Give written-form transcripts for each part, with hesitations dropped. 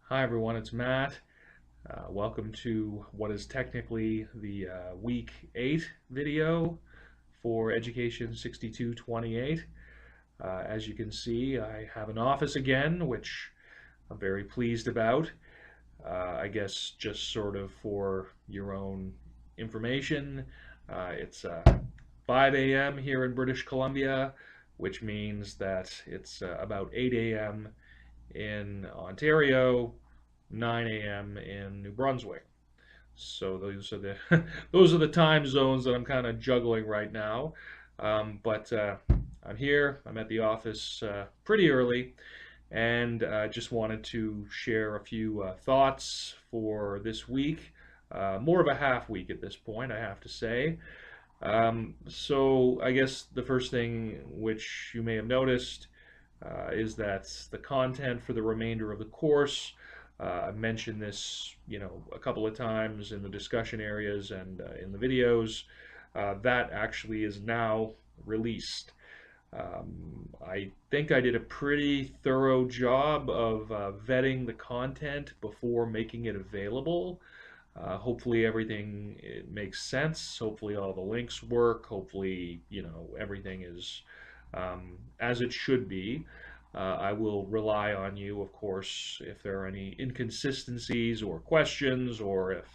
Hi everyone, it's Matt. Welcome to what is technically the week 8 video for Education 6228. As you can see, I have an office again, which I'm very pleased about. I guess just sort of for your own information, it's 5 a.m. here in British Columbia, which means that it's about 8 a.m. in Ontario, 9 a.m. in New Brunswick. So those are the those are the time zones that I'm kind of juggling right now. But I'm here. I'm at the office pretty early, and just wanted to share a few thoughts for this week. More of a half week at this point, I have to say. So I guess the first thing which you may have noticed is that the content for the remainder of the course. I've mentioned this, a couple of times in the discussion areas and in the videos. That actually is now released. I think I did a pretty thorough job of vetting the content before making it available. Hopefully everything it makes sense. Hopefully all the links work. Hopefully, everything is as it should be. I will rely on you, of course, if there are any inconsistencies or questions, or if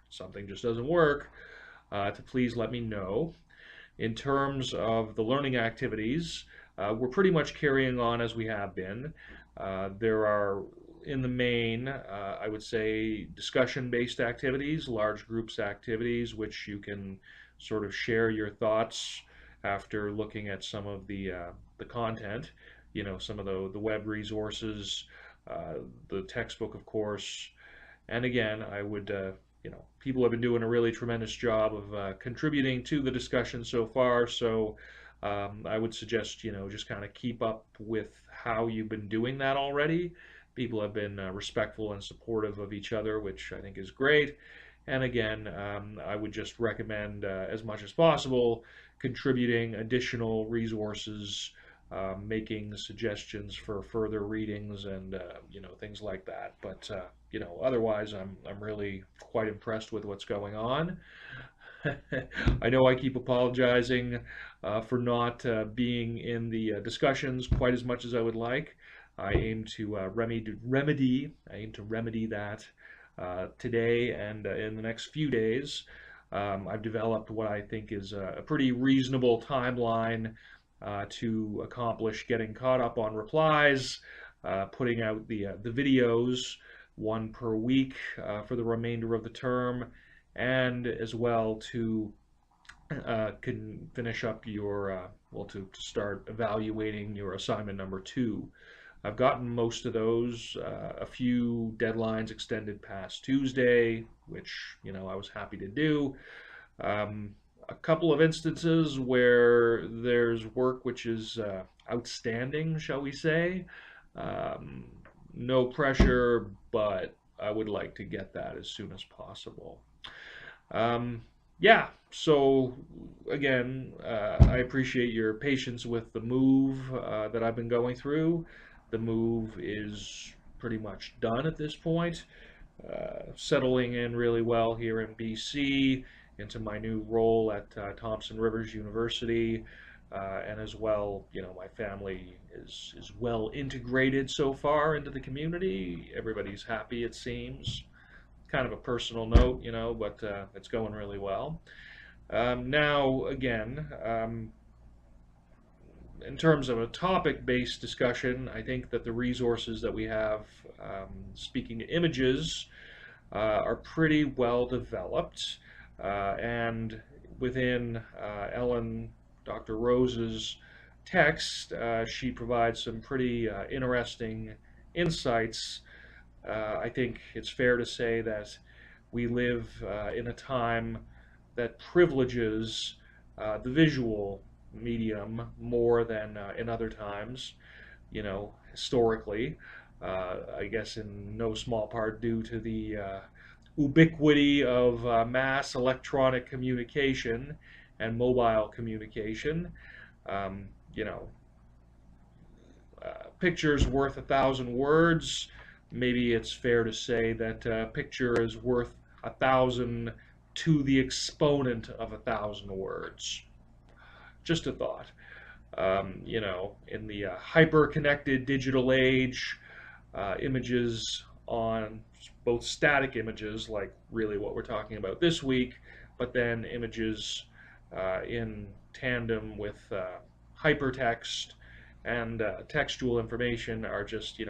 something just doesn't work, to please let me know. In terms of the learning activities, we're pretty much carrying on as we have been. There are, in the main, I would say, discussion-based activities, large groups activities, which you can sort of share your thoughts after looking at some of the content. Some of the web resources, the textbook, of course. And again, I would, people have been doing a really tremendous job of contributing to the discussion so far. So I would suggest, just kind of keep up with how you've been doing that already. People have been respectful and supportive of each other, which I think is great. And again, I would just recommend, as much as possible, contributing additional resources, making suggestions for further readings, and things like that. But otherwise, I'm really quite impressed with what's going on. I know I keep apologizing for not being in the discussions quite as much as I would like. I aim to remedy that today and in the next few days. I've developed what I think is a pretty reasonable timeline to accomplish getting caught up on replies, putting out the videos, one per week for the remainder of the term, and as well to can finish up your to start evaluating your assignment number 2. I've gotten most of those. A few deadlines extended past Tuesday, which I was happy to do. A couple of instances where there's work which is outstanding, shall we say. Um, no pressure, but I would like to get that as soon as possible. Um, yeah, so again, I appreciate your patience with the move that I've been going through. The move is pretty much done at this point. Settling in really well here in BC into my new role at Thompson Rivers University. And as well, my family is well integrated so far into the community. Everybody's happy, it seems. Kind of a personal note, but it's going really well. Now, again, in terms of a topic-based discussion, I think that the resources that we have, speaking to images, are pretty well developed. And within Dr. Rose's text, she provides some pretty interesting insights. I think it's fair to say that we live in a time that privileges the visual medium more than in other times, historically. I guess in no small part due to the ubiquity of mass electronic communication and mobile communication. Um, you know, Pictures worth 1,000 words. maybe it's fair to say that a picture is worth 1,000 to the exponent of 1,000 words. Just a thought. In the hyper-connected digital age, images on both static images, like really what we're talking about this week, but then images in tandem with hypertext and textual information are just,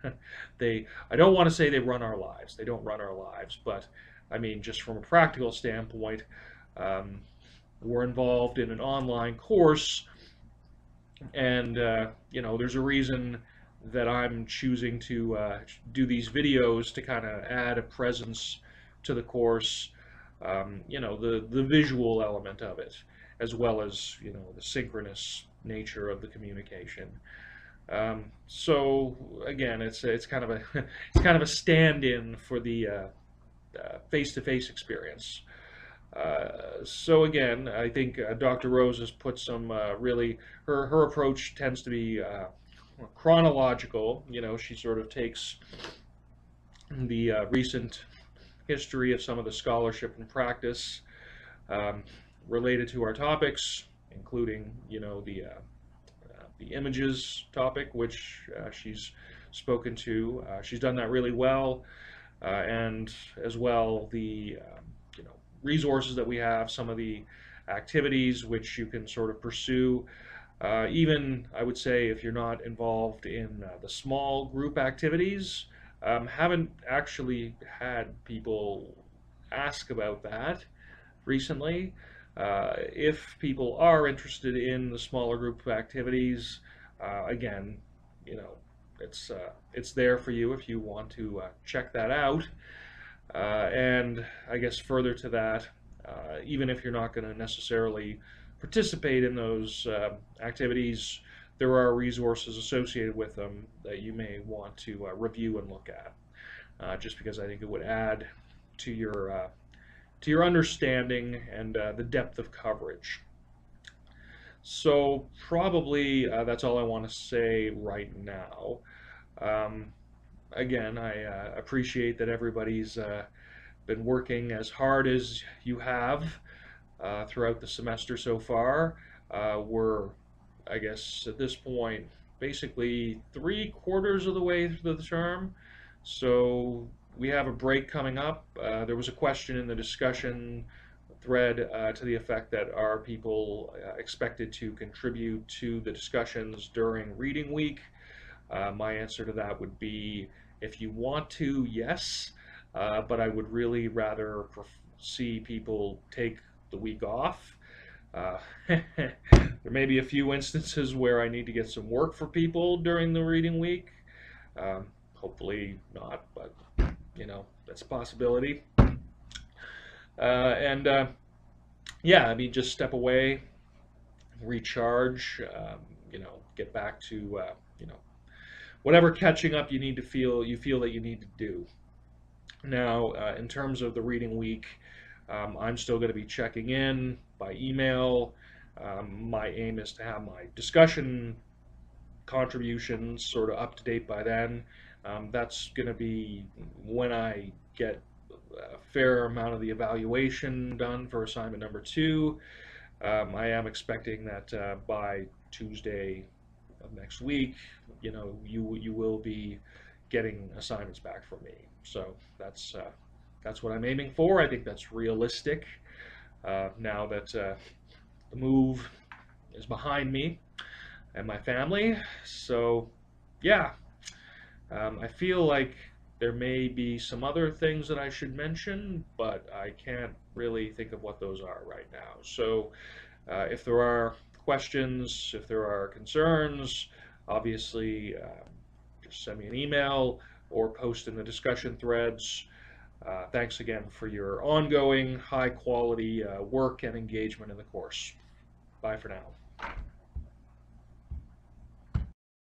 I don't want to say they run our lives. They don't run our lives, but I mean, just from a practical standpoint, um, we're involved in an online course, and there's a reason that I'm choosing to do these videos to kind of add a presence to the course, the visual element of it, as well as the synchronous nature of the communication. So again, it's kind of a it's kind of a stand-in for the face-to-face experience. So again, I think Dr. Rose has put some really her approach tends to be chronological. She sort of takes the recent history of some of the scholarship and practice related to our topics, including the images topic, which she's spoken to. She's done that really well, and as well the resources that we have, some of the activities which you can sort of pursue. Even, I would say, if you're not involved in the small group activities, haven't actually had people ask about that recently. If people are interested in the smaller group activities, again, it's there for you if you want to check that out. And I guess further to that, even if you're not going to necessarily participate in those activities, there are resources associated with them that you may want to review and look at, just because I think it would add to your understanding and the depth of coverage. So probably that's all I want to say right now. Again, I appreciate that everybody's been working as hard as you have throughout the semester so far. We're, I guess, at this point, basically 3/4 of the way through the term. So we have a break coming up. There was a question in the discussion thread to the effect that are people expected to contribute to the discussions during reading week. My answer to that would be, if you want to, yes, but I would really rather see people take the week off. There may be a few instances where I need to get some work for people during the reading week. Hopefully not, but that's a possibility. Yeah, I mean, just step away, recharge, get back to whatever catching up you feel that you need to do. Now, in terms of the reading week, I'm still going to be checking in by email. My aim is to have my discussion contributions sort of up to date by then. That's going to be when I get a fair amount of the evaluation done for assignment number 2. I am expecting that by Tuesday of next week, you will be getting assignments back from me. So that's what I'm aiming for. I think that's realistic now that the move is behind me and my family. So yeah, I feel like there may be some other things that I should mention, but I can't really think of what those are right now. So if there are questions, if there are concerns, obviously just send me an email or post in the discussion threads. Thanks again for your ongoing high quality work and engagement in the course. Bye for now.